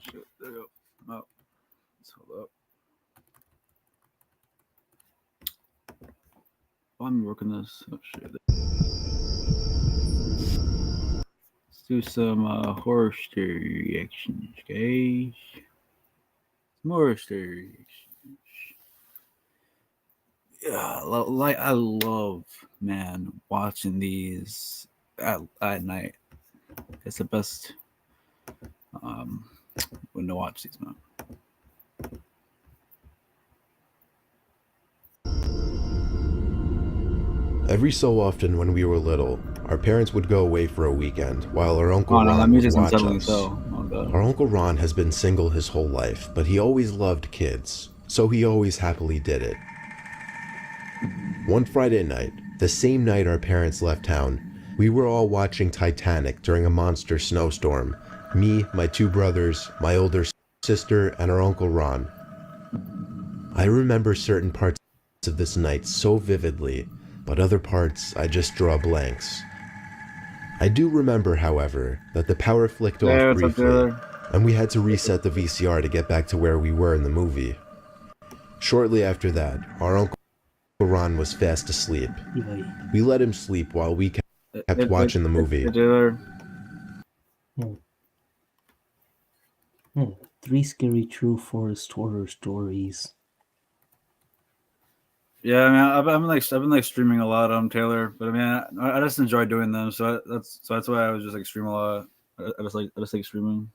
shit. There you go. Oh, let's hold up. Oh, I'm working this. Oh shit. Let's do some horror story reactions, guys. Some horror story reactions. Yeah, like I love, man, watching these at night. It's the best um when to watch these, man. Every so often when we were little, our parents would go away for a weekend while our Uncle Oh no, that Ron would music's watch unsettling us. so. Oh god. Our Uncle Ron has been single his whole life, but he always loved kids, so he always happily did it. One Friday night, the same night our parents left town, we were all watching Titanic during a monster snowstorm. Me, my two brothers, my older sister, and our Uncle Ron. I remember certain parts of this night so vividly, but other parts I just draw blanks. I do remember, however, that the power flicked off briefly, and we had to reset the VCR to get back to where we were in the movie. Shortly after that, our Uncle Ron was fast asleep. We let him sleep while we kept watching the movie. Three scary true forest horror stories. Yeah, I mean, I've been like streaming a lot on Taylor, but I mean, I just enjoy doing them, so that's why I was just like stream a lot. I just like streaming.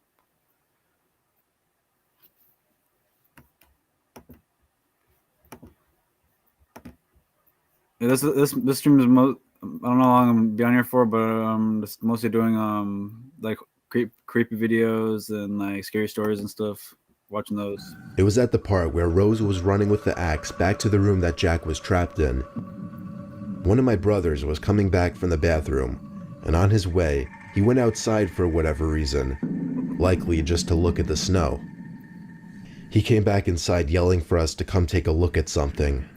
Yeah, this stream is I don't know how long I'm gonna be on here for, but just mostly doing like creepy videos and like scary stories and stuff. Watching those. It was at the part where Rose was running with the axe back to the room that Jack was trapped in. One of my brothers was coming back from the bathroom, and on his way, he went outside for whatever reason, likely just to look at the snow. He came back inside yelling for us to come take a look at something.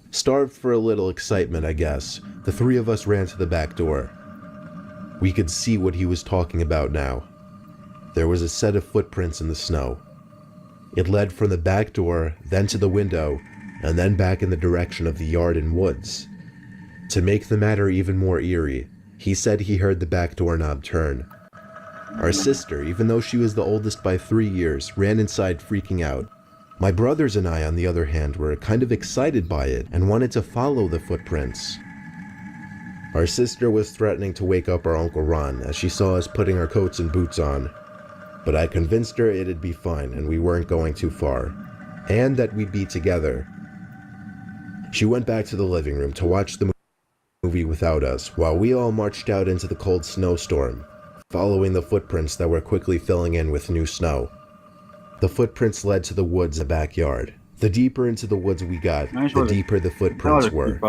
Starved for a little excitement, I guess, the three of us ran to the back door. We could see what he was talking about now. There was a set of footprints in the snow. It led from the back door, then to the window, and then back in the direction of the yard and woods. To make the matter even more eerie, he said he heard the back doorknob turn. Our sister, even though she was the oldest by 3 years, ran inside freaking out. My brothers and I, on the other hand, were kind of excited by it and wanted to follow the footprints. Our sister was threatening to wake up our Uncle Ron as she saw us putting our coats and boots on. But I convinced her it'd be fine and we weren't going too far, and that we'd be together. She went back to the living room to watch the movie without us, while we all marched out into the cold snowstorm, following the footprints that were quickly filling in with new snow. The footprints led to the woods in the backyard. The deeper into the woods we got, the deeper the footprints were.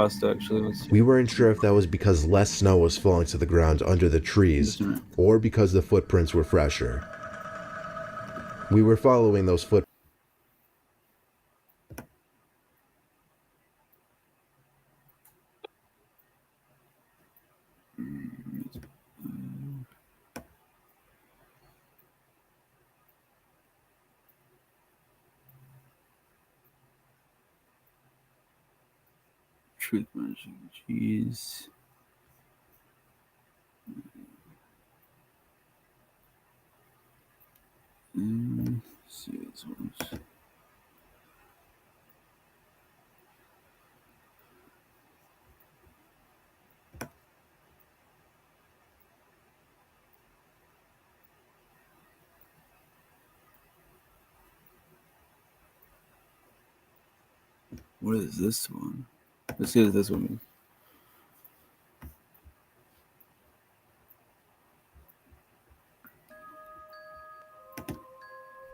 We weren't sure if that was because less snow was falling to the ground under the trees, or because the footprints were fresher. We were following those footprints. Truth mention, jeez. Let's see this one. What is this one? Let's see what this one is.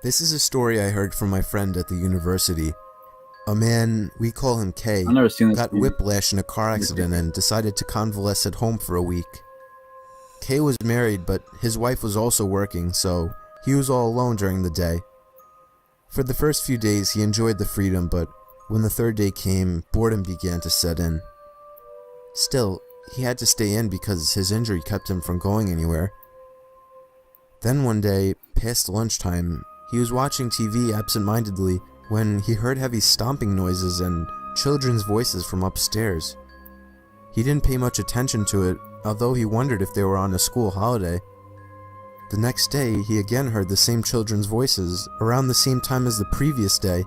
This is a story I heard from my friend at the university. A man, we call him K, I've never seen this got movie. whiplash in a car accident and decided to convalesce at home for a week. K was married, but his wife was also working, so he was all alone during the day. For the first few days he enjoyed the freedom, but when the third day came, boredom began to set in. Still, he had to stay in because his injury kept him from going anywhere. Then one day, past lunchtime, he was watching TV absent-mindedly when he heard heavy stomping noises and children's voices from upstairs. He didn't pay much attention to it, although he wondered if they were on a school holiday. The next day, he again heard the same children's voices, around the same time as the previous day.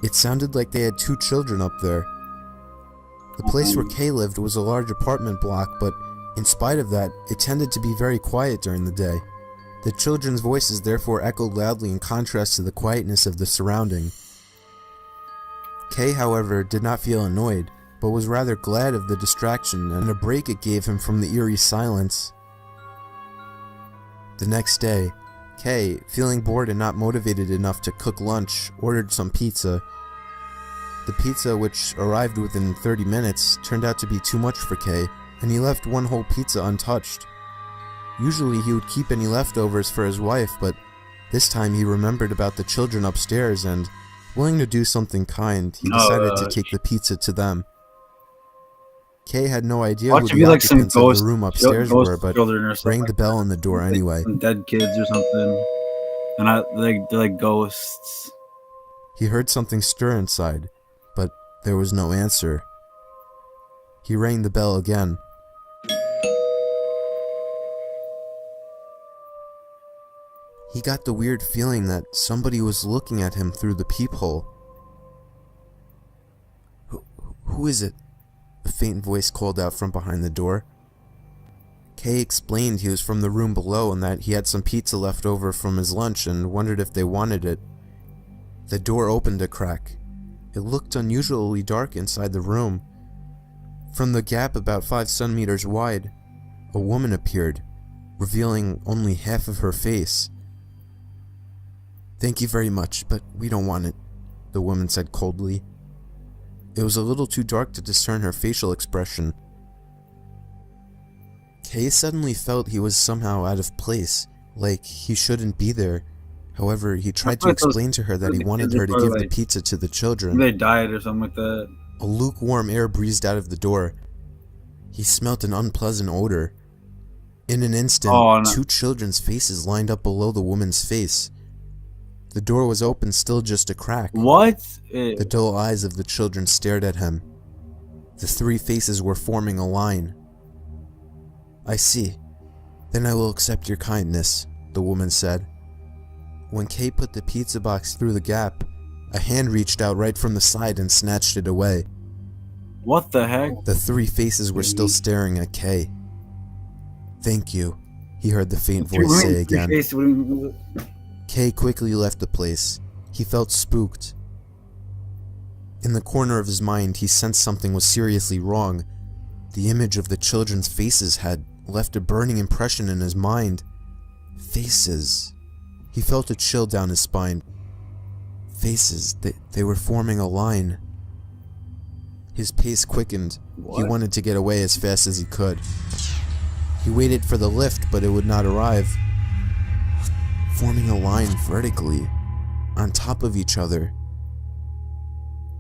It sounded like they had 2 children up there. The place where Kay lived was a large apartment block, but in spite of that, it tended to be very quiet during the day. The children's voices therefore echoed loudly in contrast to the quietness of the surrounding. Kay, however, did not feel annoyed, but was rather glad of the distraction and a break it gave him from the eerie silence. The next day, Kay, feeling bored and not motivated enough to cook lunch, ordered some pizza. The pizza, which arrived within 30 minutes, turned out to be too much for Kay, and he left one whole pizza untouched. Usually he would keep any leftovers for his wife, but this time he remembered about the children upstairs and, willing to do something kind, he decided to take the pizza to them. Kay had no idea who the occupants of the room upstairs were, but rang the bell on the door anyway. Some dead kids or something. And they're like ghosts. He heard something stir inside, but there was no answer. He rang the bell again. He got the weird feeling that somebody was looking at him through the peephole. Who is it? A faint voice called out from behind the door. Kay explained he was from the room below and that he had some pizza left over from his lunch and wondered if they wanted it. The door opened a crack. It looked unusually dark inside the room. From the gap about 5 centimeters wide, a woman appeared, revealing only half of her face. "Thank you very much, but we don't want it," the woman said coldly. It was a little too dark to discern her facial expression. Kay suddenly felt he was somehow out of place, like he shouldn't be there. However, he tried to explain to her that he wanted her to give the pizza to the children. They died or something like that. A lukewarm air breezed out of the door. He smelt an unpleasant odor. In an instant, 2 children's faces lined up below the woman's face. The door was open, still just a crack. What? The dull eyes of the children stared at him. The 3 faces were forming a line. "I see. Then I will accept your kindness," the woman said. When Kay put the pizza box through the gap, a hand reached out right from the side and snatched it away. What the heck? The 3 faces were still staring at Kay. "Thank you," he heard the faint voice say again. Kay quickly left the place. He felt spooked. In the corner of his mind, he sensed something was seriously wrong. The image of the children's faces had left a burning impression in his mind. Faces. He felt a chill down his spine. Faces. They were forming a line. His pace quickened. He wanted to get away as fast as he could. He waited for the lift, but it would not arrive. Forming a line vertically, on top of each other.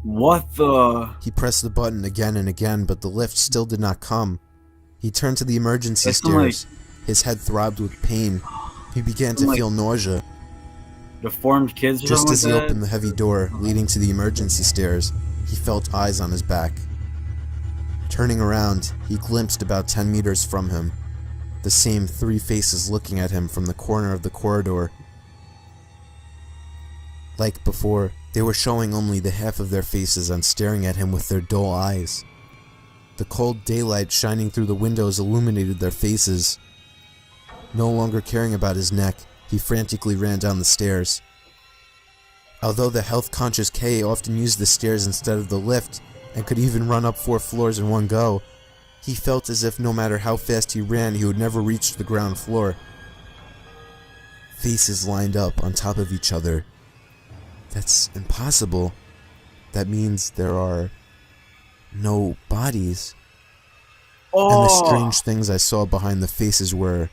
What the? He pressed the button again and again, but the lift still did not come. He turned to the emergency stairs. His head throbbed with pain. He began to feel nausea. Deformed kids or Just something as he like that? opened the heavy door leading to the emergency stairs, he felt eyes on his back. Turning around, he glimpsed about 10 meters from him. The same 3 faces looking at him from the corner of the corridor. Like before, they were showing only the half of their faces and staring at him with their dull eyes. The cold daylight shining through the windows illuminated their faces. No longer caring about his neck, he frantically ran down the stairs. Although the health-conscious Kay often used the stairs instead of the lift, and could even run up 4 floors in one go, he felt as if no matter how fast he ran, he would never reach the ground floor. Faces lined up on top of each other. That's impossible. That means there are no bodies. And the strange things I saw behind the faces were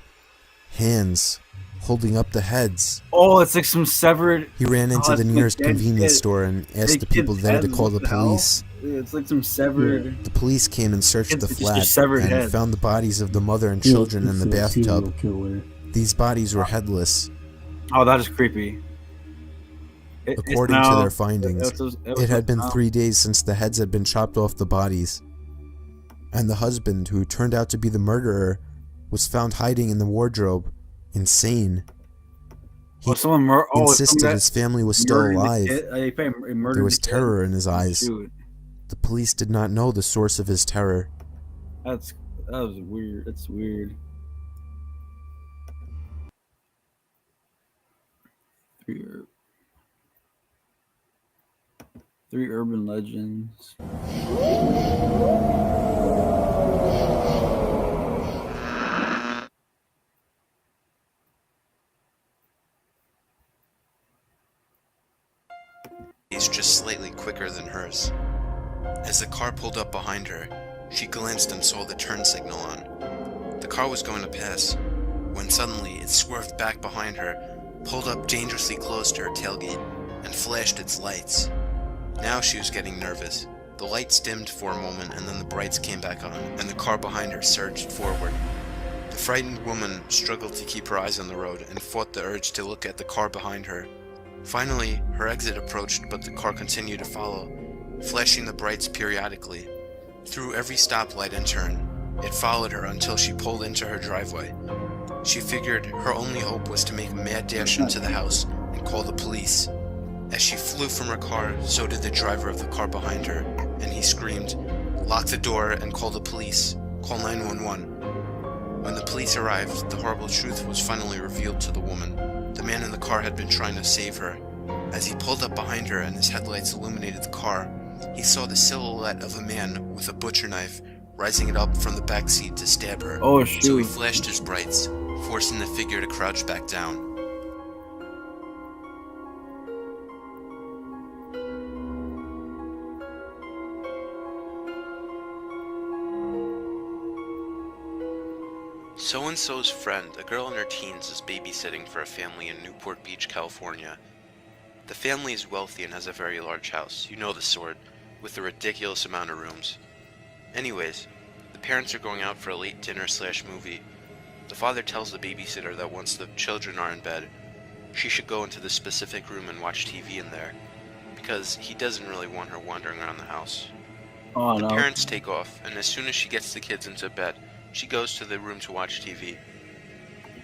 hands holding up the heads. Oh, it's like some severed... He ran into the it's nearest like dead convenience kid. store and asked Dead the people kid's there to head, call what the the hell? police. It's like some severed... The police came and searched It's the just a flat severed and head. found the bodies of the mother and children in the It's a serial bathtub. killer. These bodies were headless. Oh, that is creepy. According to their findings, it had been 3 days since the heads had been chopped off the bodies. And the husband, who turned out to be the murderer, was found hiding in the wardrobe, insane. He insisted his family was still alive. There was terror in his eyes. The police did not know the source of his terror. That was weird. That's weird. Three urban legends. He's just slightly quicker than hers. As the car pulled up behind her, she glanced and saw the turn signal on. The car was going to pass, when suddenly it swerved back behind her, pulled up dangerously close to her tailgate, and flashed its lights. Now she was getting nervous. The lights dimmed for a moment and then the brights came back on, and the car behind her surged forward. The frightened woman struggled to keep her eyes on the road and fought the urge to look at the car behind her. Finally, her exit approached, but the car continued to follow, flashing the brights periodically. Through every stoplight and turn, it followed her until she pulled into her driveway. She figured her only hope was to make a mad dash into the house and call the police. As she flew from her car, so did the driver of the car behind her, and he screamed, "Lock the door and call the police. Call 911. When the police arrived, the horrible truth was finally revealed to the woman. The man in the car had been trying to save her. As he pulled up behind her and his headlights illuminated the car, he saw the silhouette of a man with a butcher knife rising it up from the back seat to stab her. Oh, shoot. So he flashed his brights, forcing the figure to crouch back down. So-and-so's friend, a girl in her teens, is babysitting for a family in Newport Beach, California. The family is wealthy and has a very large house, you know the sort, with a ridiculous amount of rooms. Anyways, the parents are going out for a late dinner/movie. The father tells the babysitter that once the children are in bed, she should go into the specific room and watch TV in there, because he doesn't really want her wandering around the house. Oh, The no. parents take off, and as soon as she gets the kids into bed, she goes to the room to watch TV.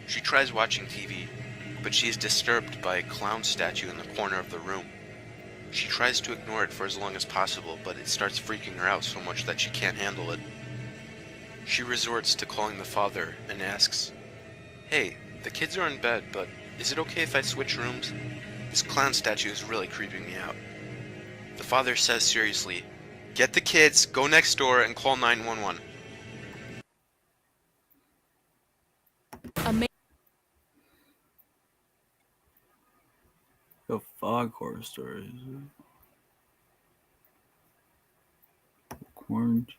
She tries watching TV, but she is disturbed by a clown statue in the corner of the room. She tries to ignore it for as long as possible, but it starts freaking her out so much that she can't handle it. She resorts to calling the father and asks, "Hey, the kids are in bed, but is it okay if I switch rooms? This clown statue is really creeping me out." The father says seriously, "Get the kids, go next door, and call 911. The fog horror stories. Quarantine.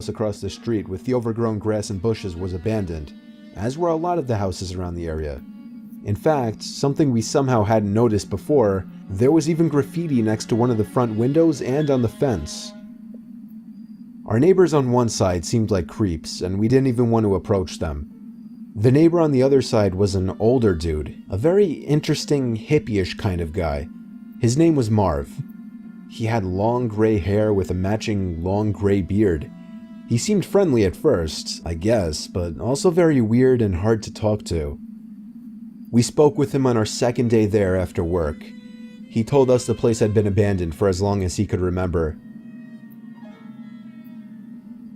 Across the street with the overgrown grass and bushes was abandoned, as were a lot of the houses around the area. In fact, something we somehow hadn't noticed before, there was even graffiti next to one of the front windows and on the fence. Our neighbors on one side seemed like creeps, and we didn't even want to approach them. The neighbor on the other side was an older dude, a very interesting hippie-ish kind of guy. His name was Marv. He had long gray hair with a matching long gray beard. He seemed friendly at first, I guess, but also very weird and hard to talk to. We spoke with him on our second day there after work. He told us the place had been abandoned for as long as he could remember.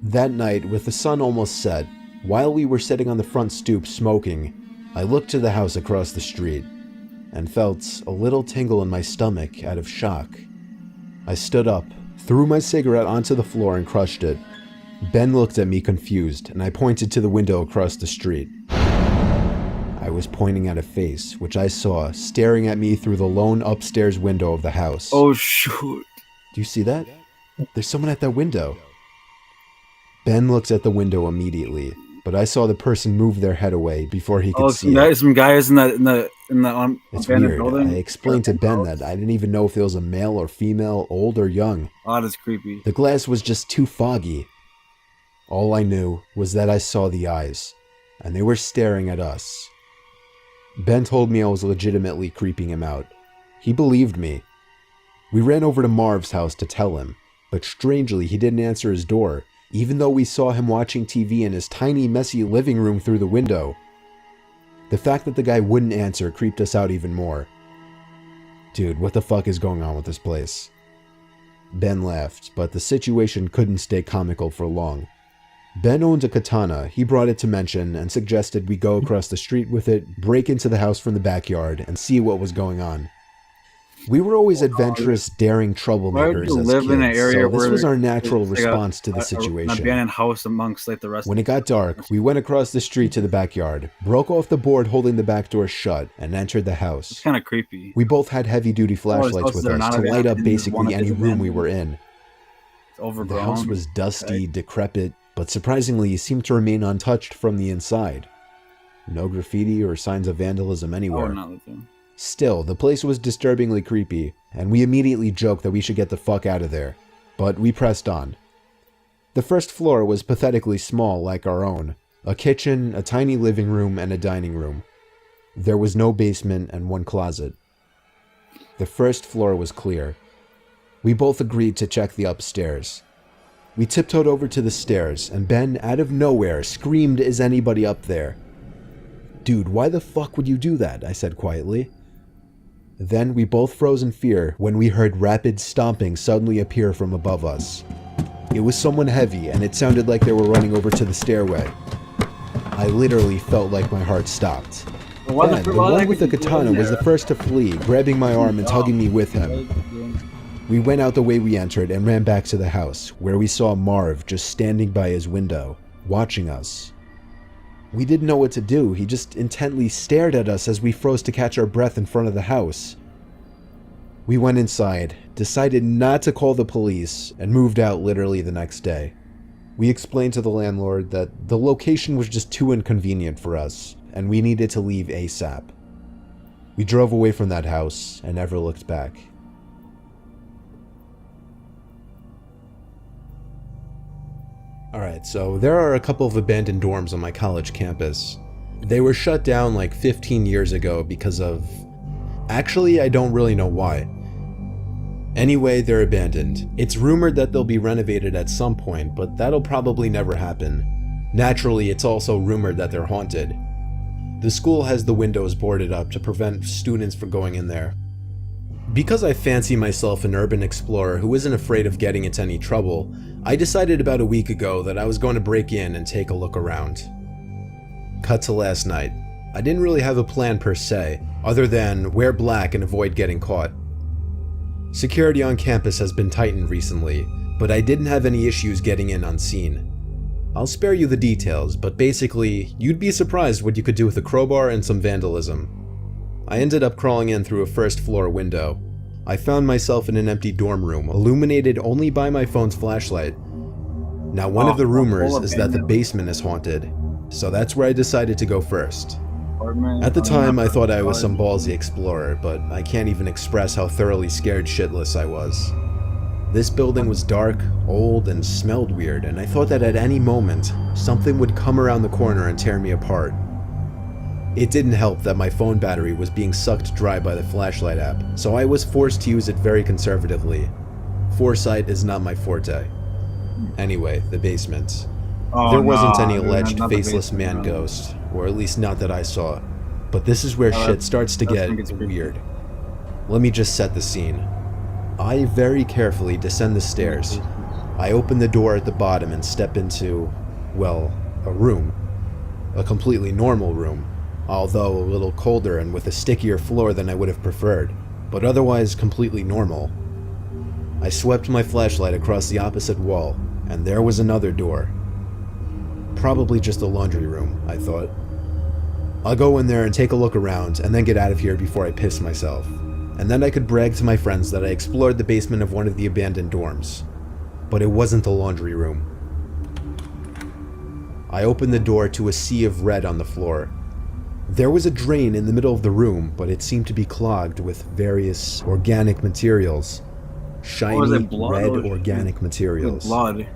That night, with the sun almost set, while we were sitting on the front stoop smoking, I looked to the house across the street and felt a little tingle in my stomach out of shock. I stood up, threw my cigarette onto the floor and crushed it. Ben looked at me confused, and I pointed to the window across the street. I was pointing at a face, which I saw staring at me through the lone upstairs window of the house. Oh, shoot. Do you see that? There's someone at that window. Ben looks at the window immediately, but I saw the person move their head away before he could see it. Some guys in the It's abandoned weird. building. I explained to Ben that I didn't even know if it was a male or female, old or young. Oh, that's creepy. The glass was just too foggy. All I knew was that I saw the eyes, and they were staring at us. Ben told me I was legitimately creeping him out. He believed me. We ran over to Marv's house to tell him, but strangely he didn't answer his door, even though we saw him watching TV in his tiny, messy living room through the window. The fact that the guy wouldn't answer creeped us out even more. Dude, what the fuck is going on with this place? Ben laughed, but the situation couldn't stay comical for long. Ben owned a katana. He brought it to mention and suggested we go across the street with it, break into the house from the backyard, and see what was going on. We were always adventurous, daring troublemakers as live kids, in an area so this where was our natural it's like response to the An situation. abandoned house amongst like the rest. When it got dark, we went across the street to the backyard, broke off the board holding the back door shut, and entered the It's house. kind of creepy. We both had heavy-duty flashlights houses with that are us not to light up abandoned, basically one of any these room we abandoned. were in. It's overgrown. The house was dusty, decrepit, but surprisingly seemed to remain untouched from the inside. No graffiti or signs of vandalism anywhere. not living. Still, the place was disturbingly creepy, and we immediately joked that we should get the fuck out of there. But we pressed on. The first floor was pathetically small like our own. A kitchen, a tiny living room, and a dining room. There was no basement and one closet. The first floor was clear. We both agreed to check the upstairs. We tiptoed over to the stairs, and Ben, out of nowhere, screamed, "Is anybody up there?" "Dude, why the fuck would you do that?" I said quietly. Then we both froze in fear when we heard rapid stomping suddenly appear from above us. It was someone heavy, and it sounded like they were running over to the stairway. I literally felt like my heart stopped. Ben, the one with the katana, was the first to flee, grabbing my arm and tugging me with him. We went out the way we entered and ran back to the house, where we saw Marv just standing by his window, watching us. We didn't know what to do. He just intently stared at us as we froze to catch our breath in front of the house. We went inside, decided not to call the police, and moved out literally the next day. We explained to the landlord that the location was just too inconvenient for us, and we needed to leave ASAP. We drove away from that house and never looked back. Alright, so there are a couple of abandoned dorms on my college campus. They were shut down like 15 years ago because of... Actually, I don't really know why. Anyway, they're abandoned. It's rumored that they'll be renovated at some point, but that'll probably never happen. Naturally, it's also rumored that they're haunted. The school has the windows boarded up to prevent students from going in there. Because I fancy myself an urban explorer who isn't afraid of getting into any trouble, I decided about a week ago that I was going to break in and take a look around. Cut to last night. I didn't really have a plan per se, other than wear black and avoid getting caught. Security on campus has been tightened recently, but I didn't have any issues getting in unseen. I'll spare you the details, but basically, you'd be surprised what you could do with a crowbar and some vandalism. I ended up crawling in through a first floor window. I found myself in an empty dorm room, illuminated only by my phone's flashlight. Now, one of the rumors is that the basement is haunted, so that's where I decided to go first. At the time, I thought I was some ballsy explorer, but I can't even express how thoroughly scared shitless I was. This building was dark, old, and smelled weird, and I thought that at any moment, something would come around the corner and tear me apart. It didn't help that my phone battery was being sucked dry by the flashlight app, so I was forced to use it very conservatively. Foresight is not my forte. Anyway, the basement. There wasn't any alleged faceless man ghost, or at least not that I saw. But this is where shit starts to get weird. Let me just set the scene. I very carefully descend the stairs. I open the door at the bottom and step into, well, a room. A completely normal room, although a little colder and with a stickier floor than I would have preferred, but otherwise completely normal. I swept my flashlight across the opposite wall, and there was another door. Probably just a laundry room, I thought. I'll go in there and take a look around and then get out of here before I piss myself. And then I could brag to my friends that I explored the basement of one of the abandoned dorms. But it wasn't the laundry room. I opened the door to a sea of red on the floor. There was a drain in the middle of the room, but it seemed to be clogged with various organic materials. Shiny, red organic materials. Blood.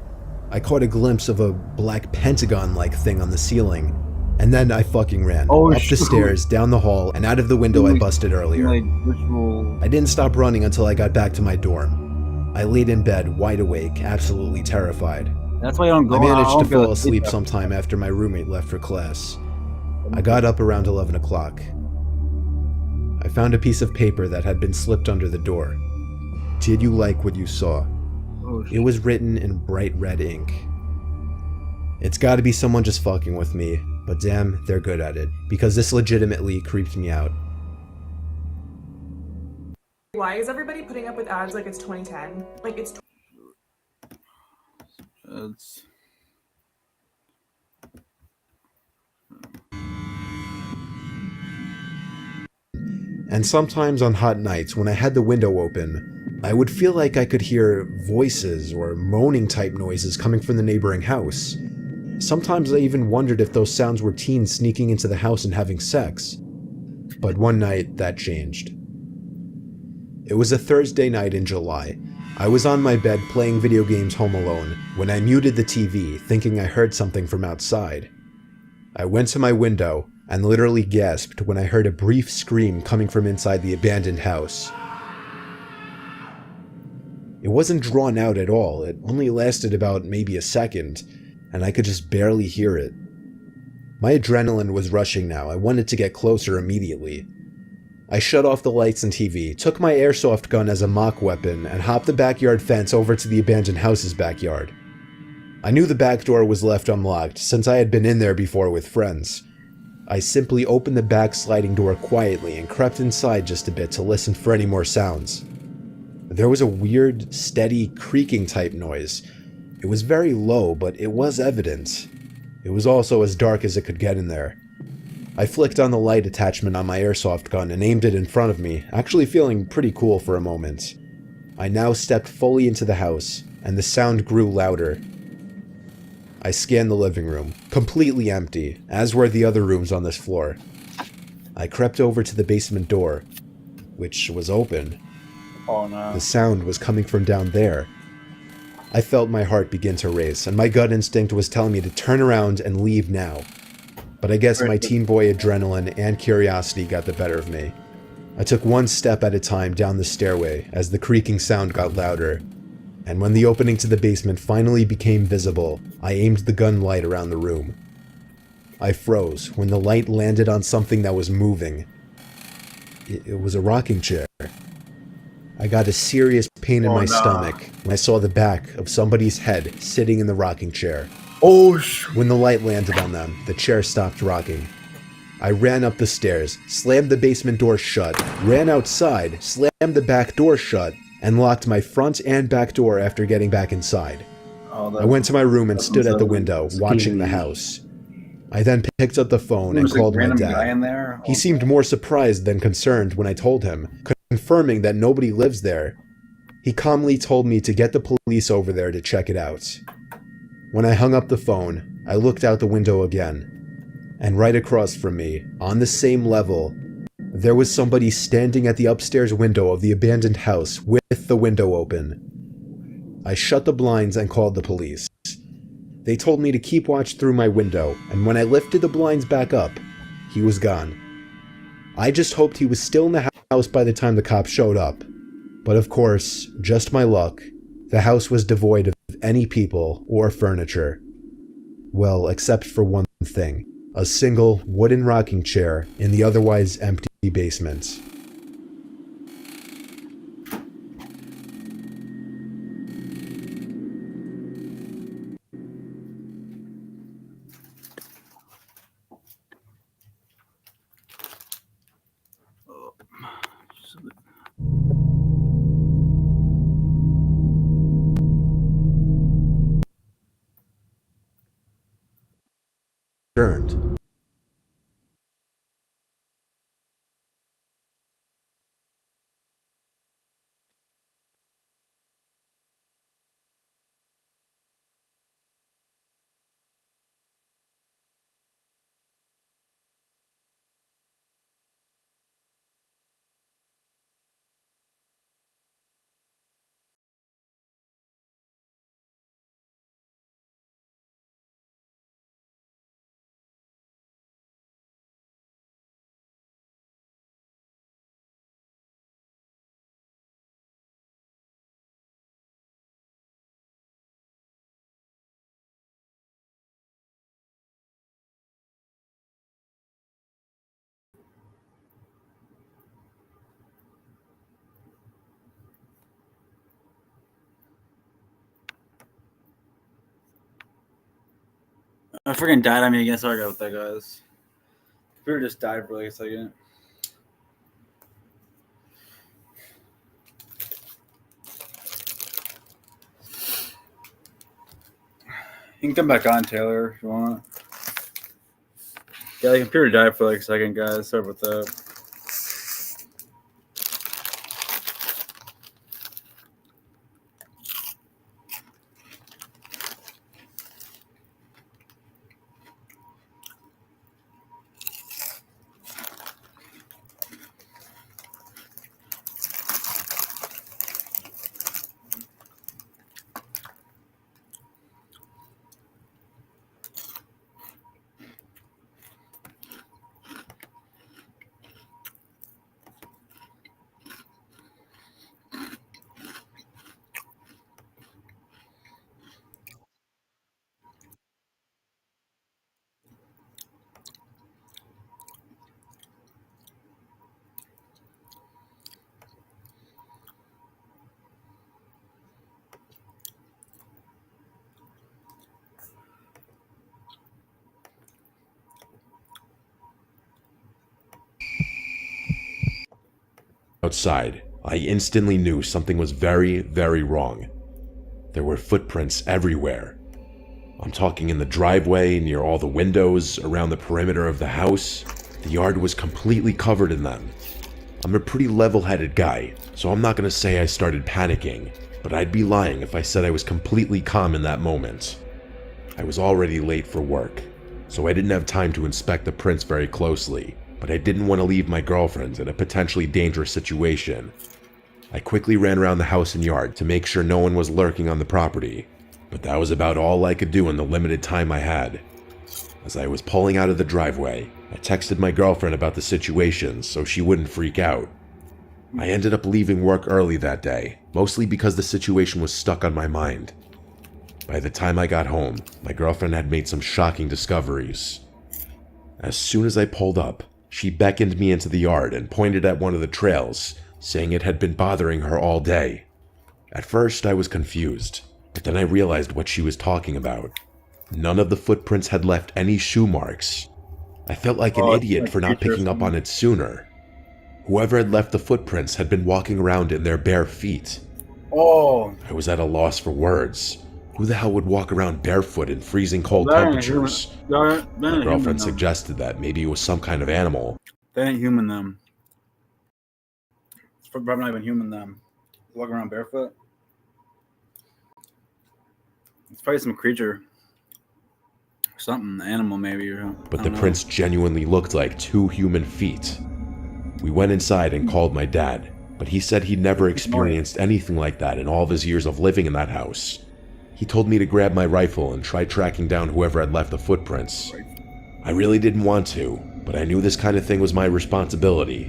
I caught a glimpse of a black pentagon-like thing on the ceiling, and then I fucking ran. Up the stairs, down the hall, and out of the window I busted earlier. I didn't stop running until I got back to my dorm. I laid in bed, wide awake, absolutely terrified. That's why I don't go. I managed to fall asleep sometime after my roommate left for class. I got up around 11 o'clock. I found a piece of paper that had been slipped under the door. Did you like what you saw? It was written in bright red ink. It's gotta be someone just fucking with me, but damn, they're good at it, because this legitimately creeped me out. Why is everybody putting up with ads like it's 2010? Like it's And sometimes on hot nights, when I had the window open, I would feel like I could hear voices or moaning type noises coming from the neighboring house. Sometimes I even wondered if those sounds were teens sneaking into the house and having sex. But one night, that changed. It was a Thursday night in July. I was on my bed playing video games home alone when I muted the TV, thinking I heard something from outside. I went to my window and literally gasped when I heard a brief scream coming from inside the abandoned house. It wasn't drawn out at all, it only lasted about maybe a second, and I could just barely hear it. My adrenaline was rushing now, I wanted to get closer immediately. I shut off the lights and TV, took my airsoft gun as a mock weapon, and hopped the backyard fence over to the abandoned house's backyard. I knew the back door was left unlocked, since I had been in there before with friends. I simply opened the back sliding door quietly and crept inside just a bit to listen for any more sounds. There was a weird, steady, creaking type noise. It was very low, but it was evident. It was also as dark as it could get in there. I flicked on the light attachment on my airsoft gun and aimed it in front of me, actually feeling pretty cool for a moment. I now stepped fully into the house, and the sound grew louder. I scanned the living room, completely empty, as were the other rooms on this floor. I crept over to the basement door, which was open. Oh no. The sound was coming from down there. I felt my heart begin to race, and my gut instinct was telling me to turn around and leave now. But I guess my teen boy adrenaline and curiosity got the better of me. I took one step at a time down the stairway as the creaking sound got louder. And when the opening to the basement finally became visible, I aimed the gun light around the room. I froze when the light landed on something that was moving. It was a rocking chair. I got a serious pain in my stomach when I saw the back of somebody's head sitting in the rocking chair. When the light landed on them, the chair stopped rocking. I ran up the stairs, slammed the basement door shut, ran outside, slammed the back door shut, and locked my front and back door after getting back inside. I went to my room and stood at the window, watching the house. I then picked up the phone and called my dad. He seemed more surprised than concerned when I told him, confirming that nobody lives there. He calmly told me to get the police over there to check it out. When I hung up the phone, I looked out the window again. And right across from me, on the same level, there was somebody standing at the upstairs window of the abandoned house with the window open. I shut the blinds and called the police. They told me to keep watch through my window, and when I lifted the blinds back up, he was gone. I just hoped he was still in the house by the time the cops showed up. But of course, just my luck, the house was devoid of any people or furniture. Well, except for one thing. A single wooden rocking chair in the otherwise empty basement. Turned. I freaking died on me again. Sorry about that, guys. Computer just died for like a second. You can come back on, Taylor, if you want. Yeah, the computer died for like a second, guys. Sorry about that. Outside, I instantly knew something was very, very wrong. There were footprints everywhere. I'm talking in the driveway, near all the windows, around the perimeter of the house. The yard was completely covered in them. I'm a pretty level-headed guy, so I'm not gonna say I started panicking, but I'd be lying if I said I was completely calm in that moment. I was already late for work, so I didn't have time to inspect the prints very closely, but I didn't want to leave my girlfriend in a potentially dangerous situation. I quickly ran around the house and yard to make sure no one was lurking on the property, but that was about all I could do in the limited time I had. As I was pulling out of the driveway, I texted my girlfriend about the situation so she wouldn't freak out. I ended up leaving work early that day, mostly because the situation was stuck on my mind. By the time I got home, my girlfriend had made some shocking discoveries. As soon as I pulled up, she beckoned me into the yard and pointed at one of the trails, saying it had been bothering her all day. At first, I was confused, but then I realized what she was talking about. None of the footprints had left any shoe marks. I felt like an idiot for not picking up on it sooner. Whoever had left the footprints had been walking around in their bare feet. Oh, I was at a loss for words. Who the hell would walk around barefoot in freezing cold temperatures? My girlfriend suggested that maybe it was some kind of animal. They ain't human them. It's probably not even human them. Walking around barefoot. It's probably some creature. Something, animal maybe. But the prints genuinely looked like 2 human feet. We went inside and called my dad, but he said he'd never experienced anything like that in all of his years of living in that house. He told me to grab my rifle and try tracking down whoever had left the footprints. I really didn't want to, but I knew this kind of thing was my responsibility.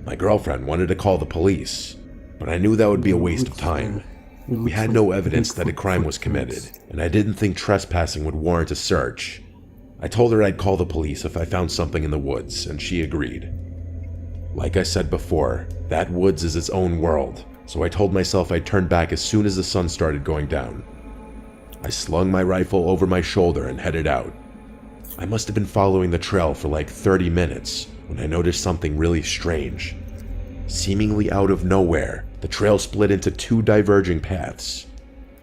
My girlfriend wanted to call the police, but I knew that would be a waste of time. We had no evidence that a crime was committed, and I didn't think trespassing would warrant a search. I told her I'd call the police if I found something in the woods, and she agreed. Like I said before, that woods is its own world, so I told myself I'd turn back as soon as the sun started going down. I slung my rifle over my shoulder and headed out. I must have been following the trail for like 30 minutes when I noticed something really strange. Seemingly out of nowhere, the trail split into 2 diverging paths.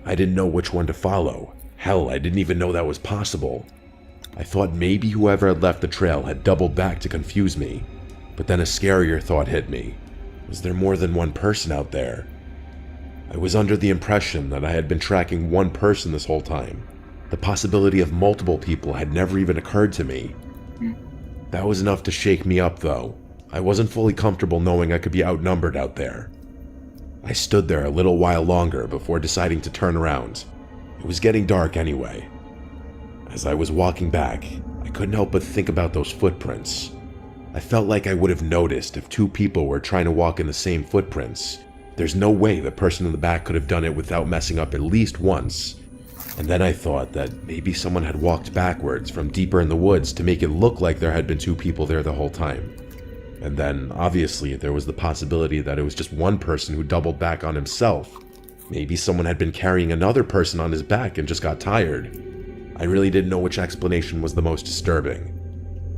I didn't know which one to follow. Hell, I didn't even know that was possible. I thought maybe whoever had left the trail had doubled back to confuse me, but then a scarier thought hit me. Was there more than one person out there? I was under the impression that I had been tracking one person this whole time. The possibility of multiple people had never even occurred to me. That was enough to shake me up, though. I wasn't fully comfortable knowing I could be outnumbered out there. I stood there a little while longer before deciding to turn around. It was getting dark anyway. As I was walking back, I couldn't help but think about those footprints. I felt like I would have noticed if 2 people were trying to walk in the same footprints. There's no way the person in the back could have done it without messing up at least once. And then I thought that maybe someone had walked backwards from deeper in the woods to make it look like there had been 2 people there the whole time. And then, obviously, there was the possibility that it was just one person who doubled back on himself. Maybe someone had been carrying another person on his back and just got tired. I really didn't know which explanation was the most disturbing.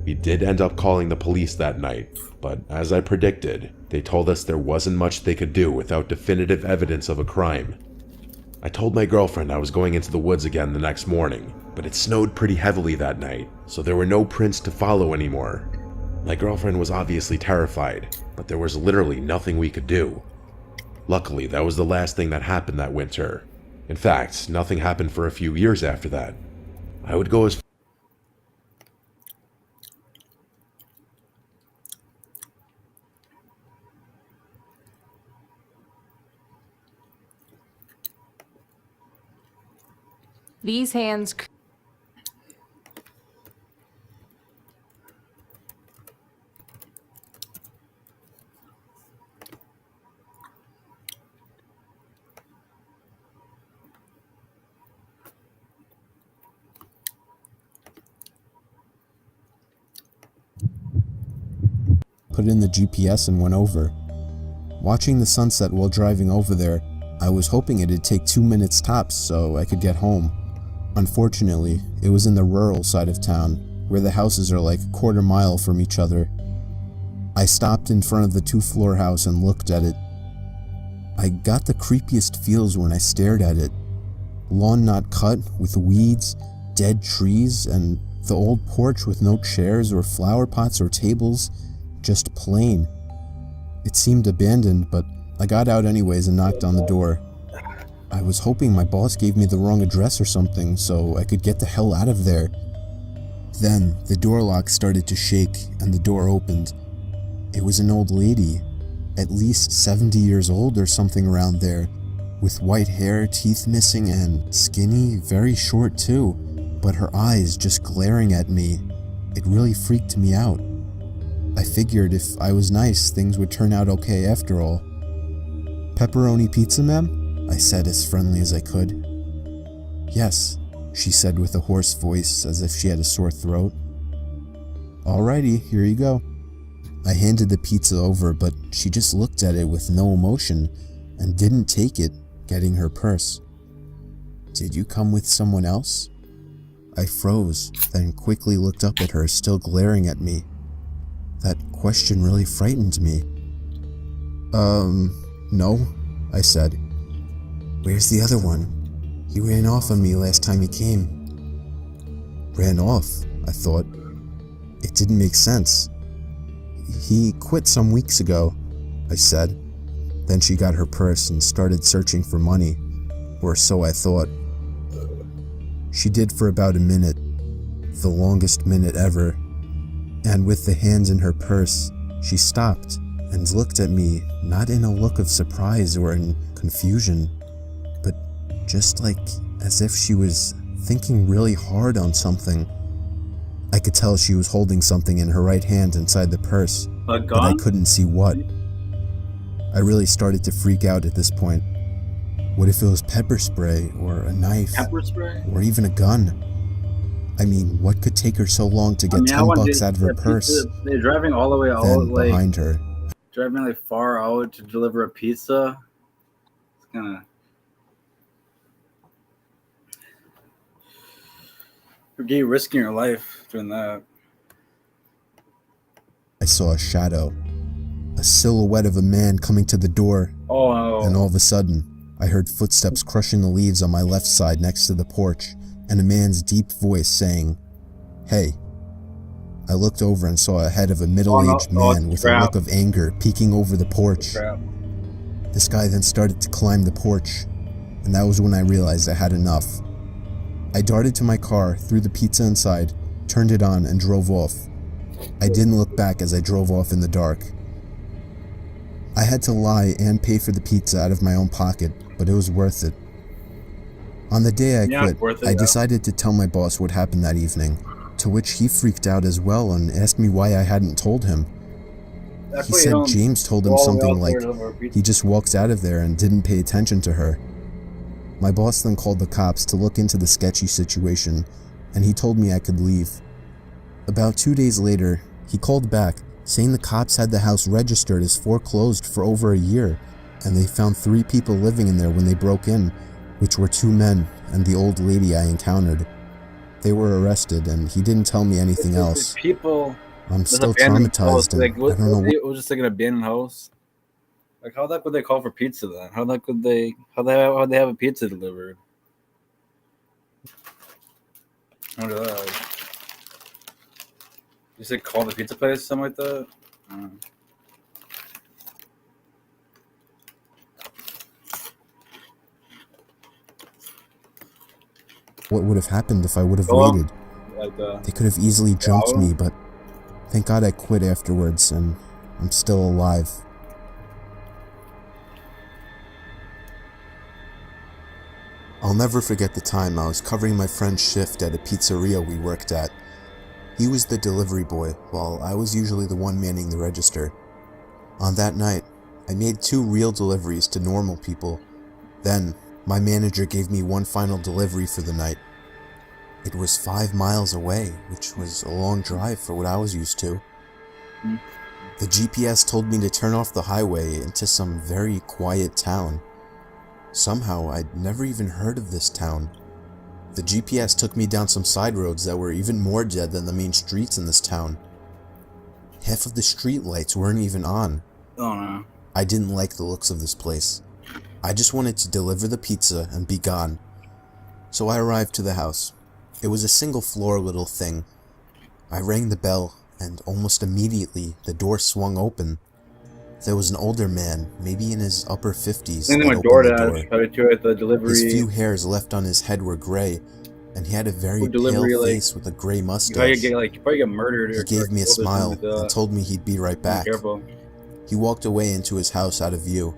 We did end up calling the police that night, but as I predicted, they told us there wasn't much they could do without definitive evidence of a crime. I told my girlfriend I was going into the woods again the next morning, but it snowed pretty heavily that night, so there were no prints to follow anymore. My girlfriend was obviously terrified, but there was literally nothing we could do. Luckily, that was the last thing that happened that winter. In fact, nothing happened for a few years after that. I would go as These hands. Put in the GPS and went over. Watching the sunset while driving over there, I was hoping it'd take 2 minutes tops so I could get home. Unfortunately, it was in the rural side of town, where the houses are like a quarter mile from each other. I stopped in front of the 2-floor house and looked at it. I got the creepiest feels when I stared at it. Lawn not cut, with weeds, dead trees, and the old porch with no chairs or flower pots or tables, just plain. It seemed abandoned, but I got out anyways and knocked on the door. I was hoping my boss gave me the wrong address or something so I could get the hell out of there. Then the door lock started to shake and the door opened. It was an old lady, at least 70 years old or something around there, with white hair, teeth missing, and skinny, very short too, but her eyes just glaring at me. It really freaked me out. I figured if I was nice, things would turn out okay after all. "Pepperoni pizza, ma'am?" I said as friendly as I could. "Yes," she said with a hoarse voice as if she had a sore throat. "Alrighty, here you go." I handed the pizza over, but she just looked at it with no emotion and didn't take it, getting her purse. "Did you come with someone else?" I froze, then quickly looked up at her, still glaring at me. That question really frightened me. No, I said. "Where's the other one? He ran off on me last time he came." Ran off, I thought. It didn't make sense. "He quit some weeks ago," I said. Then she got her purse and started searching for money, or so I thought. She did for about a minute, the longest minute ever, and with the hands in her purse, she stopped and looked at me, not in a look of surprise or in confusion, but just like as if she was thinking really hard on something. I could tell she was holding something in her right hand inside the purse, but I couldn't see what. I really started to freak out at this point. What if it was pepper spray, or a knife, or even a gun? I mean, what could take her so long to get $10 out of her purse? They're driving all the way out, Then behind her, driving like far out to deliver a pizza. It's kind of. You're risking your life doing that. I saw a shadow, a silhouette of a man coming to the door, Oh no. and all of a sudden, I heard footsteps crushing the leaves on my left side next to the porch, and a man's deep voice saying, "Hey." I looked over and saw a head of a middle-aged man with a look of anger peeking over the porch. This guy then started to climb the porch, and that was when I realized I had enough. I darted to my car, threw the pizza inside, turned it on, and drove off. I didn't look back as I drove off in the dark. I had to lie and pay for the pizza out of my own pocket, but it was worth it. On the day I quit, I decided to tell my boss what happened that evening, to which he freaked out as well and asked me why I hadn't told him. He said James told him something like he just walked out of there and didn't pay attention to her. My boss then called the cops to look into the sketchy situation, and he told me I could leave. About 2 days later, he called back, saying the cops had the house registered as foreclosed for over a year, and they found 3 people living in there when they broke in, which were 2 men and the old lady I encountered. They were arrested, and he didn't tell me anything These else. people. I'm This still abandoned house, traumatized, and like, I don't know what. it was just like an abandoned house. Like, how the heck would they call for pizza then? How the heck would they? How would they have a pizza delivered? I wonder that. You said call the pizza place, something like that. What would have happened if I would have Go on. waited? Like They could have easily jumped Yeah. me, but thank God I quit afterwards, and I'm still alive. I'll never forget the time I was covering my friend's shift at a pizzeria we worked at. He was the delivery boy, while I was usually the one manning the register. On that night, I made 2 real deliveries to normal people. Then, my manager gave me one final delivery for the night. It was 5 miles away, which was a long drive for what I was used to. The GPS told me to turn off the highway into some very quiet town. Somehow, I'd never even heard of this town. The GPS took me down some side roads that were even more dead than the main streets in this town. Half of the street lights weren't even on. oh no. I didn't like the looks of this place. I just wanted to deliver the pizza and be gone. So I arrived to the house. It was a single-floor little thing. I rang the bell, and almost immediately the door swung open. There was an older man, maybe in his upper 50s, I think that my opened the DoorDash door. probably too at the delivery. His few hairs left on his head were gray, and he had a very Food delivery, pale like, face with a gray You mustache. probably get murdered. He or gave me a killed or something smile like that. and told me he'd be right Be back. careful. He walked away into his house out of view,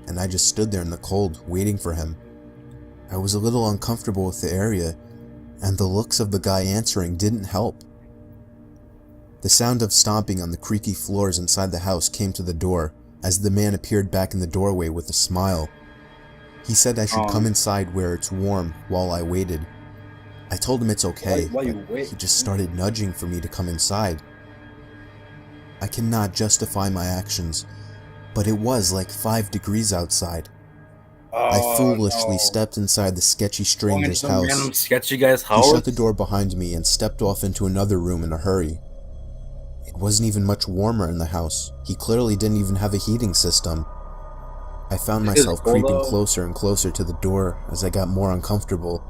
and I just stood there in the cold, waiting for him. I was a little uncomfortable with the area, and the looks of the guy answering didn't help. The sound of stomping on the creaky floors inside the house came to the door, as the man appeared back in the doorway with a smile. He said I should come inside where it's warm while I waited. I told him it's okay, Why you but wait? he just started nudging for me to come inside. I cannot justify my actions, but it was like 5 degrees outside. I foolishly stepped inside the sketchy Going into stranger's some house. random sketchy guy's He house. shut the door behind me and stepped off into another room in a hurry. It wasn't even much warmer in the house. He clearly didn't even have a heating system. I found Is it myself cold creeping out? closer and closer to the door as I got more uncomfortable.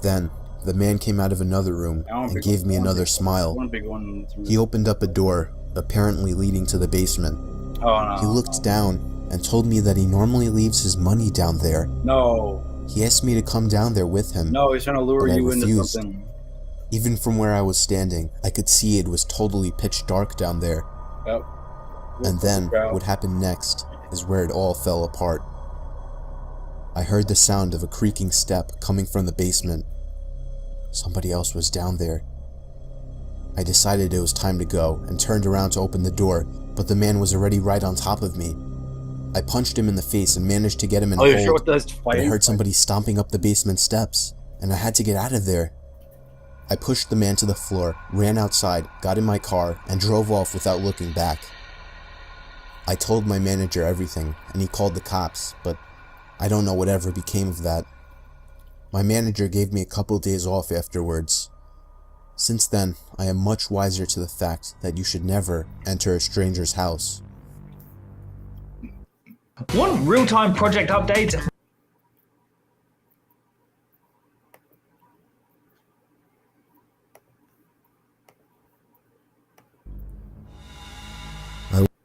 Then, the man came out of another room and gave me another smile. He opened up a door, apparently leading to the basement. Oh no. He looked down and told me that he normally leaves his money down there. No. He asked me to come down there with him. No, he's trying to lure But I you into refused. something. Even from where I was standing, I could see it was totally pitch dark down there. Yep. And then, what happened next is where it all fell apart. I heard the sound of a creaking step coming from the basement. Somebody else was down there. I decided it was time to go and turned around to open the door, but the man was already right on top of me. I punched him in the face and managed to get him in Oh, you hold, sure what that's but I fighting? heard somebody stomping up the basement steps, and I had to get out of there. I pushed the man to the floor, ran outside, got in my car, and drove off without looking back. I told my manager everything, and he called the cops, but I don't know whatever became of that. My manager gave me a couple days off afterwards. Since then, I am much wiser to the fact that you should never enter a stranger's house. Want real-time project updates?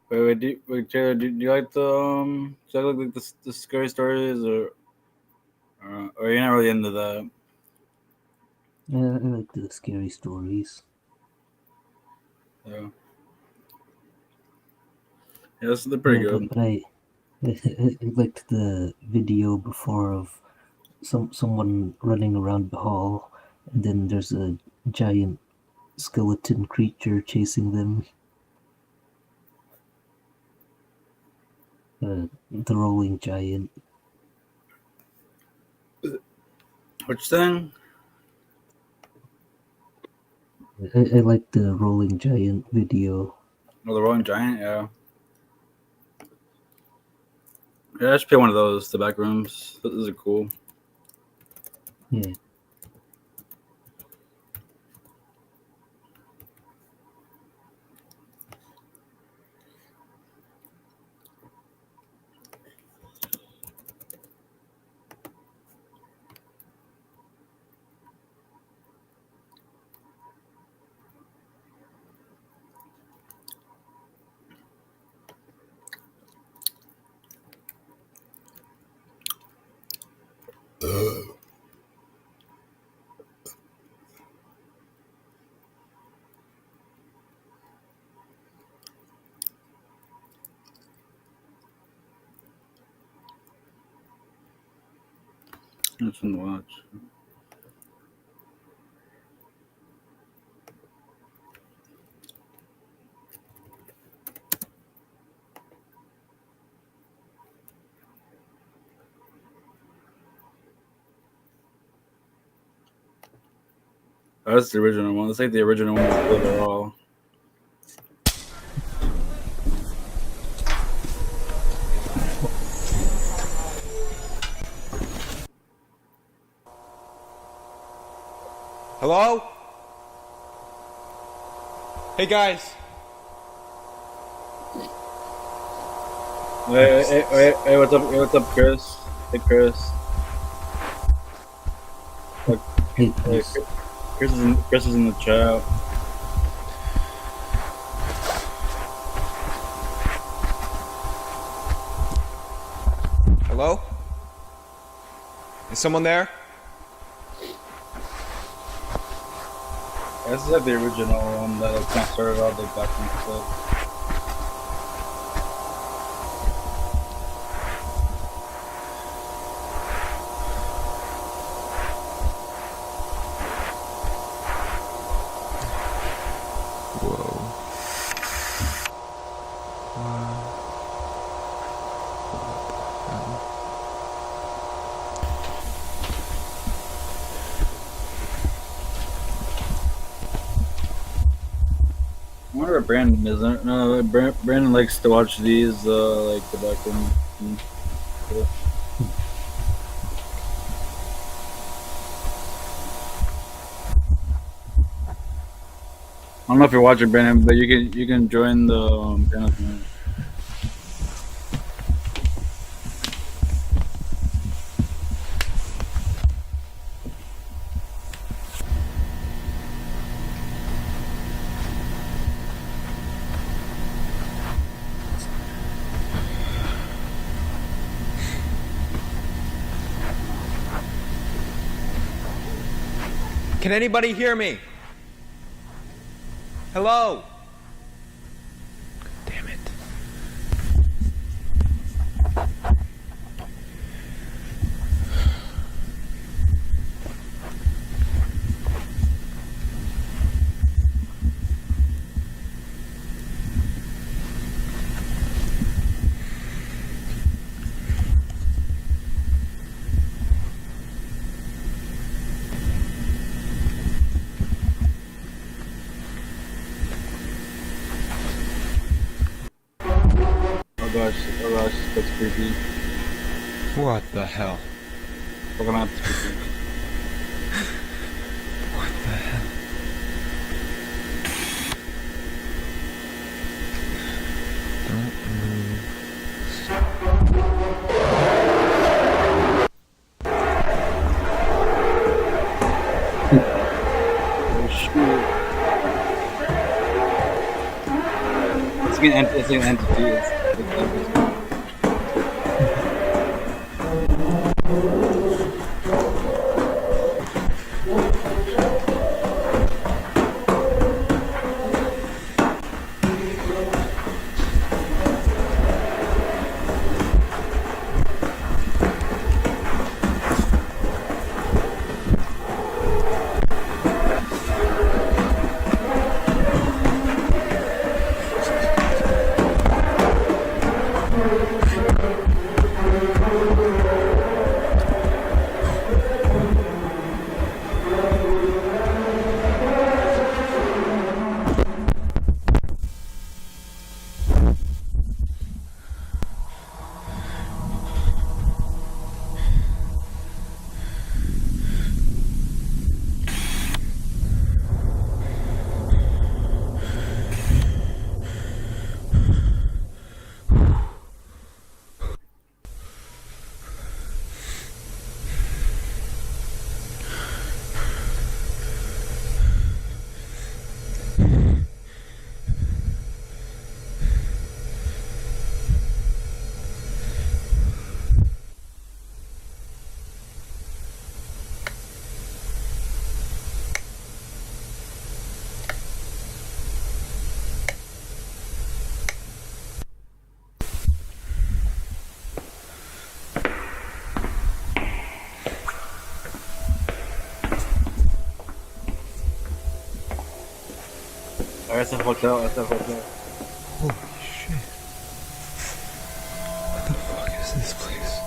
Wait, Taylor, do you like the do you like the scary stories or you're not really into that? Yeah, I like the scary stories. Yeah. Yeah, they're pretty good. But I liked the video before of someone running around the hall, and then there's a giant skeleton creature chasing them. The rolling giant. Which thing? I like the rolling giant video. Oh, the Rolling Giant, yeah. Yeah, I should play one of those, the back rooms. Those are cool. Yeah. That's fun to watch. Oh, that's the original one. It's like the original one was overall. Hello? Hey guys. Hey, what's up? Hey, what's up, Chris? Hey, Chris. Look, Hey, hey, Chris. Chris is in the chat. Hello? Is someone there? This is like the original one that kind of started all the back and stuff. I wonder if Brandon isn't. No, Brandon likes to watch these, like the back and stuff. I don't know if you're watching, Brandon, but you can join the Brandon's room. Can anybody hear me? Hello? Damn it. Oh gosh, that's creepy. What the hell? We're gonna have to creepy. What the hell? Don't move. Oh shoot. It's an entity. It's That's a hotel. That's a hotel. Holy shit. What the fuck is this place?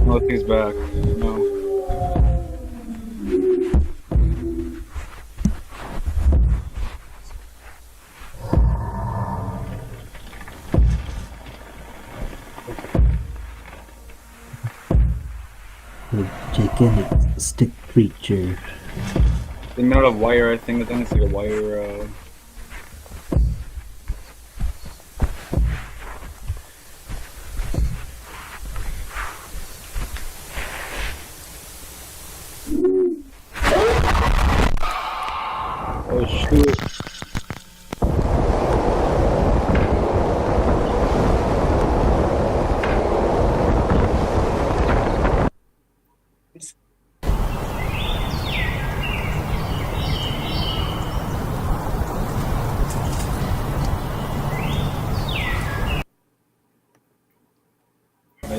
Nothing's back. No. A gigantic stick creature. They made out of wire, I think. I think it's like a wire. Oh shoot.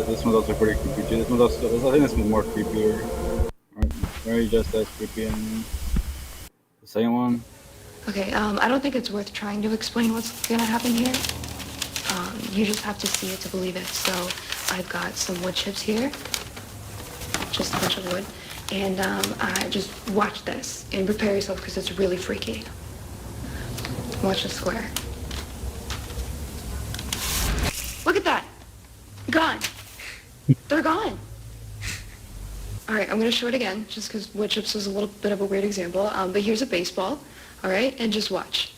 This one's also pretty creepy too. This one's also, I think this one's more creepier. Very just as creepy. And the second one. Okay, I don't think it's worth trying to explain what's gonna happen here. You just have to see it to believe it. So I've got some wood chips here, just a bunch of wood, and I just watch this and prepare yourself because it's really freaky. Watch the square. Look at that, gone. They're gone. All right, I'm gonna show it again, just because wood chips is a little bit of a weird example. But here's a baseball, all right, and just watch.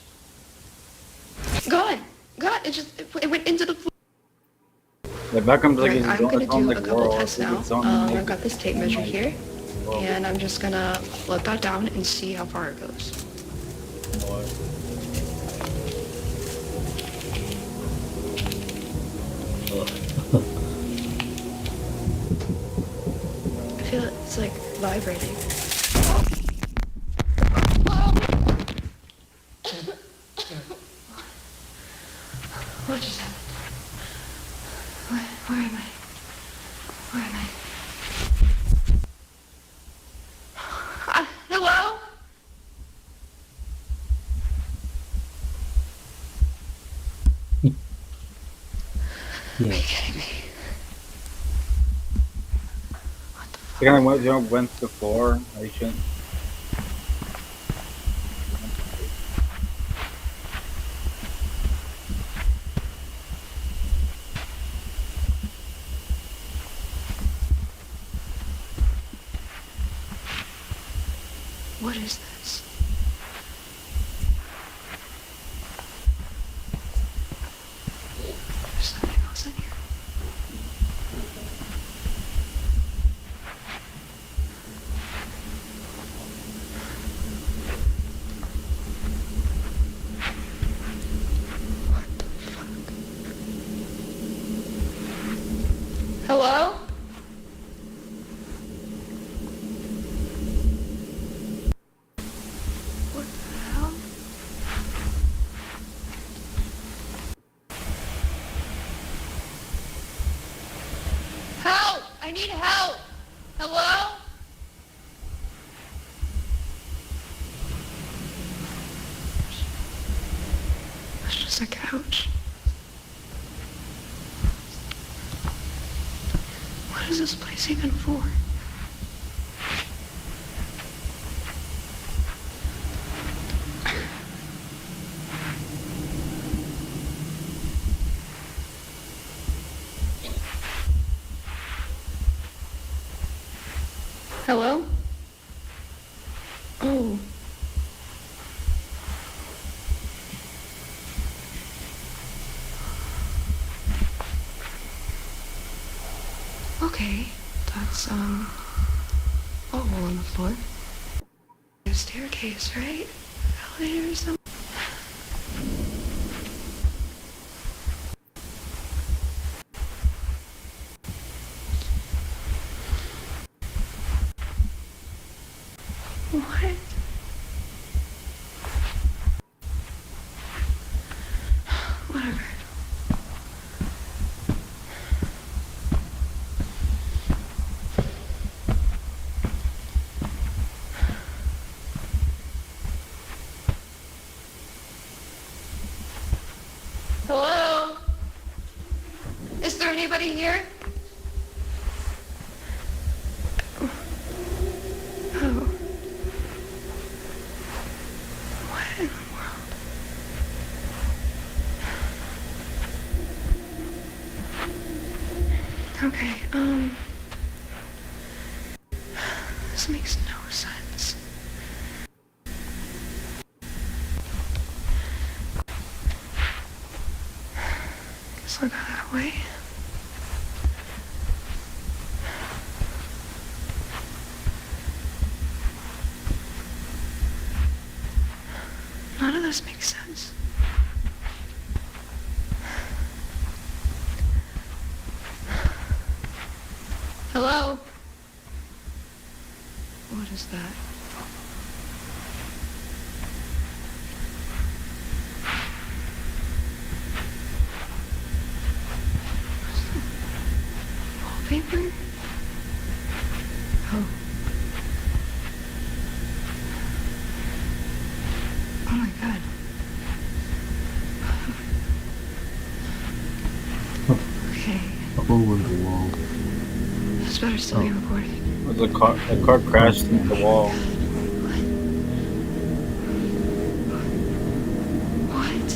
Gone, gone. It went into the floor. Yeah, Beckham's like Right, his I'm gonna own do like a couple world. tests now. I've got this tape measure here, and I'm just gonna let that down and see how far it goes. I feel it's like vibrating. What just happened? Where am I? Where am I? Hello? Yeah. Are you kidding me? They kind of went to the floor. I shouldn't. What is this? There's something else in here. What the fuck? Hello? What the hell? I need help. Hello? It's just a couch. What is this place even for? Hello? Oh. Okay, that's, a hole in the floor. A staircase, right? Elevator or something? What? Whatever. Hello? Is there anybody here? Oh. What in the world? Okay, this makes no sense. Guess I'll go that way. None of this makes sense. Hello? What is that? Wallpaper? Oh. Oh my god. Okay. A hole in the wall. This better still be recording. The car crashed into the wall. What?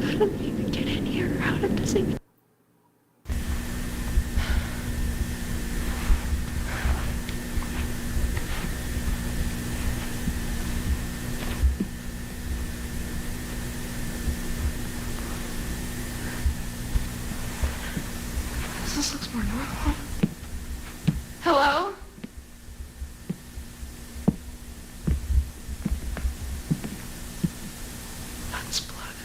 How did we even get in here? How did this even... This looks more normal. Hello? That's blood.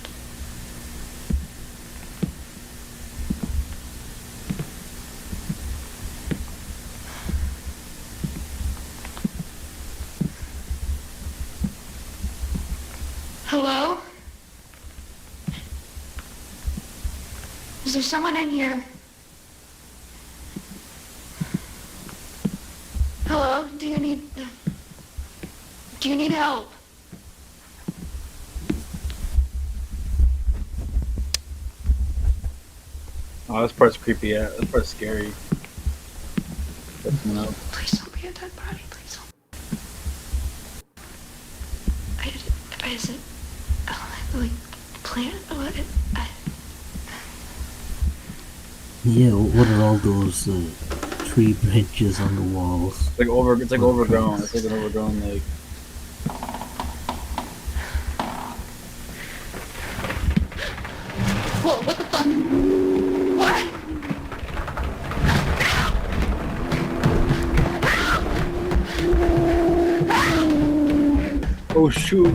Hello? Is there someone in here? Hello? Do you need help? Oh, this part's creepy. Yeah, this part's scary. No. Please don't be a dead body. Please don't. Is it like plant? What? Yeah, what are all those tree branches on the walls? It's like overgrown. It's like an overgrown like. Whoa! What the fuck? What? Oh shoot!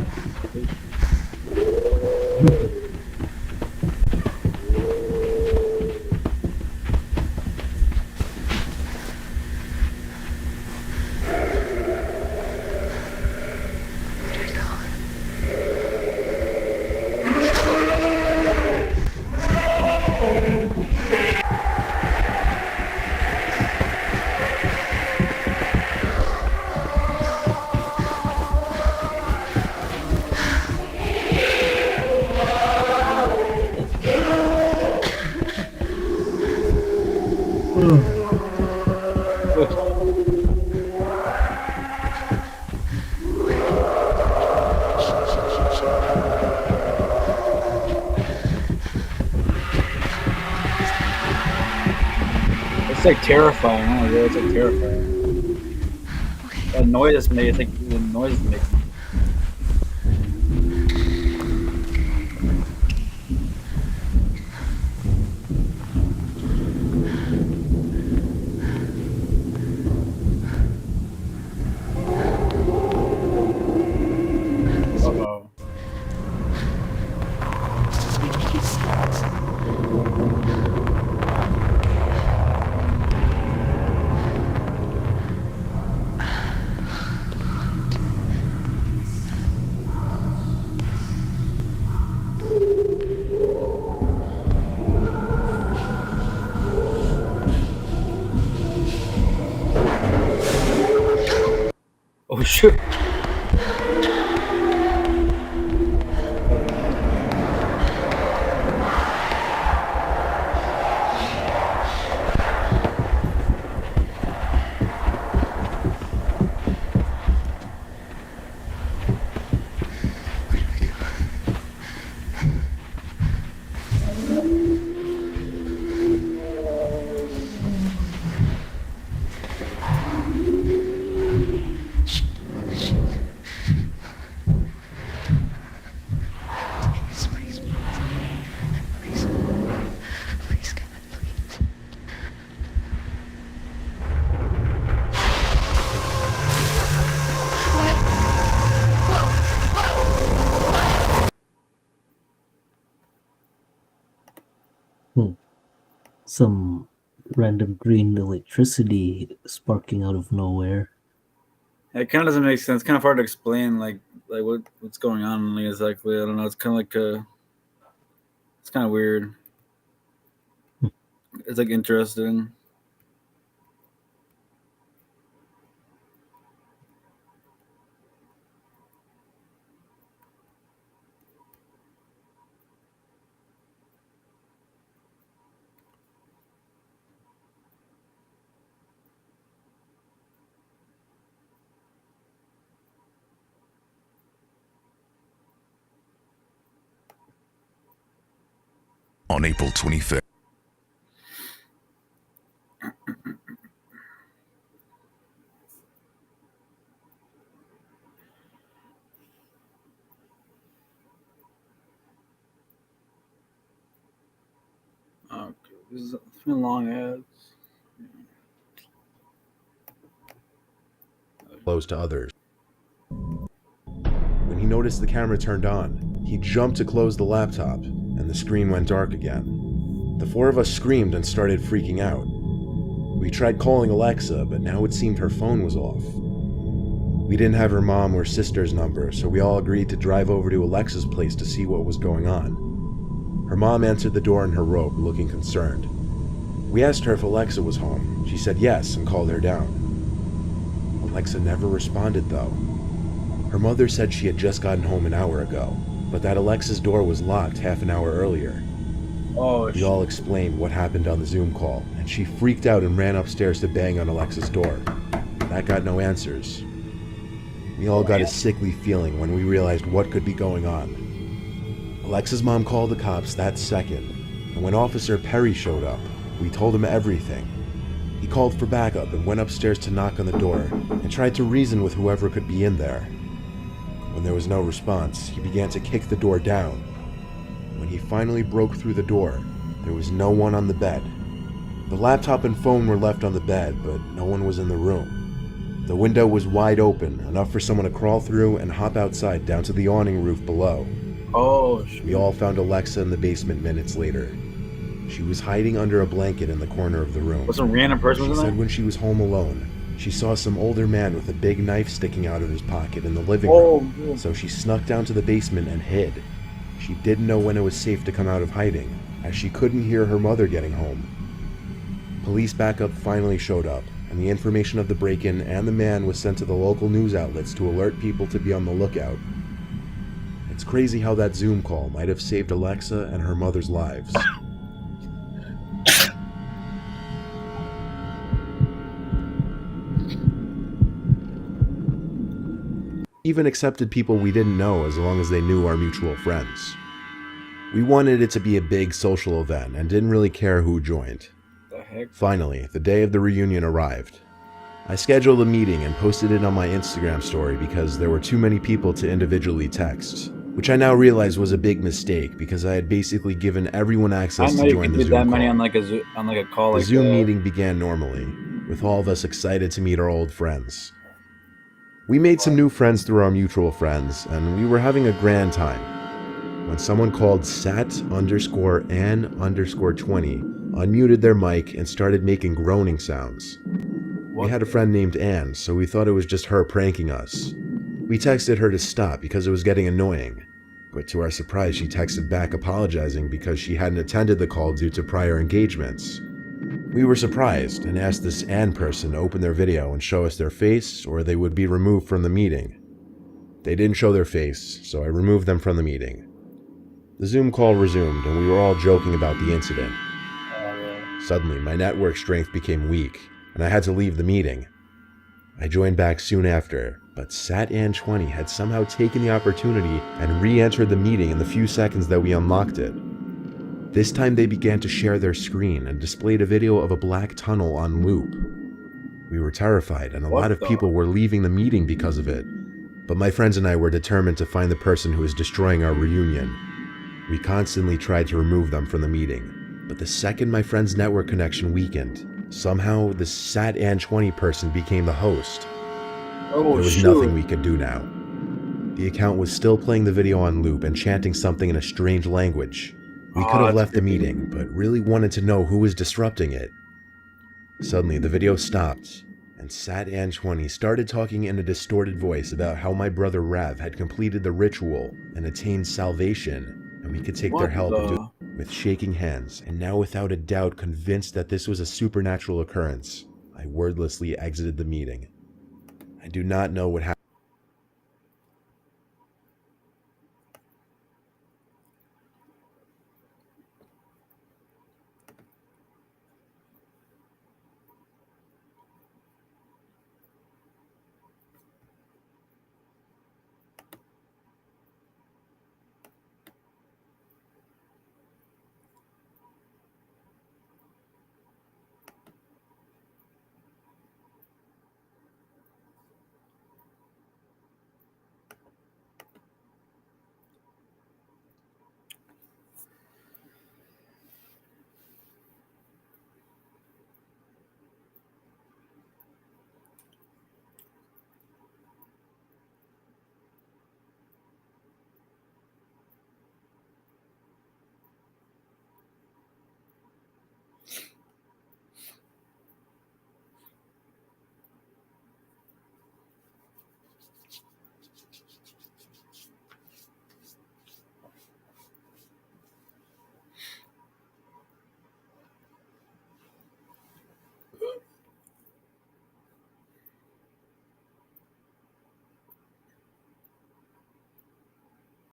It's like terrifying. Oh my god, it's like terrifying. That noise it's making, it's like the noise it's making. Uh-oh. Oh shit. Some random green electricity sparking out of nowhere. It kind of doesn't make sense. It's kind of hard to explain, like what's going on like, exactly. I don't know. It's kind of like it's kind of weird. It's like interesting. On April 25th. Okay, this is been long ads. Close to others. When he noticed the camera turned on, he jumped to close the laptop, and the screen went dark again. The four of us screamed and started freaking out. We tried calling Alexa, but now it seemed her phone was off. We didn't have her mom or sister's number, so we all agreed to drive over to Alexa's place to see what was going on. Her mom answered the door in her robe, looking concerned. We asked her if Alexa was home. She said yes and called her down. Alexa never responded, though. Her mother said she had just gotten home an hour ago, but that Alexa's door was locked half an hour earlier. Oh, We all explained what happened on the Zoom call, and she freaked out and ran upstairs to bang on Alexa's door. That got no answers. We all got a sickly feeling when we realized what could be going on. Alexa's mom called the cops that second, and when Officer Perry showed up, we told him everything. He called for backup and went upstairs to knock on the door and tried to reason with whoever could be in there. When there was no response, he began to kick the door down. When he finally broke through the door, there was no one on the bed. The laptop and phone were left on the bed, but no one was in the room. The window was wide open, enough for someone to crawl through and hop outside down to the awning roof below. Oh, We all found Alexa in the basement minutes later. She was hiding under a blanket in the corner of the room. was some random person She was in said there? when she was home alone, she saw some older man with a big knife sticking out of his pocket in the living room. Oh, So she snuck down to the basement and hid. She didn't know when it was safe to come out of hiding, as she couldn't hear her mother getting home. Police backup finally showed up, and the information of the break-in and the man was sent to the local news outlets to alert people to be on the lookout. It's crazy how that Zoom call might have saved Alexa and her mother's lives. even accepted people we didn't know as long as they knew our mutual friends. We wanted it to be a big social event and didn't really care who joined. The heck? Finally, the day of the reunion arrived. I scheduled a meeting and posted it on my Instagram story because there were too many people to individually text, which I now realize was a big mistake because I had basically given everyone access to join the Zoom that many call. on like a call. The like Zoom meeting began normally, with all of us excited to meet our old friends. We made some new friends through our mutual friends, and we were having a grand time, when someone called Sat_Ann_20 unmuted their mic and started making groaning sounds. We had a friend named Ann, so we thought it was just her pranking us. We texted her to stop because it was getting annoying, but to our surprise she texted back apologizing because she hadn't attended the call due to prior engagements. We were surprised and asked this Ann person to open their video and show us their face or they would be removed from the meeting. They didn't show their face, so I removed them from the meeting. The Zoom call resumed and we were all joking about the incident. Suddenly, my network strength became weak, and I had to leave the meeting. I joined back soon after, but SatAn20 had somehow taken the opportunity and re-entered the meeting in the few seconds that we unlocked it. This time they began to share their screen and displayed a video of a black tunnel on loop. We were terrified, and a lot of people were leaving the meeting because of it, but my friends and I were determined to find the person who was destroying our reunion. We constantly tried to remove them from the meeting, but the second my friend's network connection weakened, somehow the SatAn20 person became the host. There was nothing we could do now. The account was still playing the video on loop and chanting something in a strange language. We could have left the meeting, but really wanted to know who was disrupting it. Suddenly, the video stopped, and SatAn20 started talking in a distorted voice about how my brother Rav had completed the ritual and attained salvation, and we could take their help and do it with shaking hands, and now without a doubt convinced that this was a supernatural occurrence. I wordlessly exited the meeting. I do not know what happened.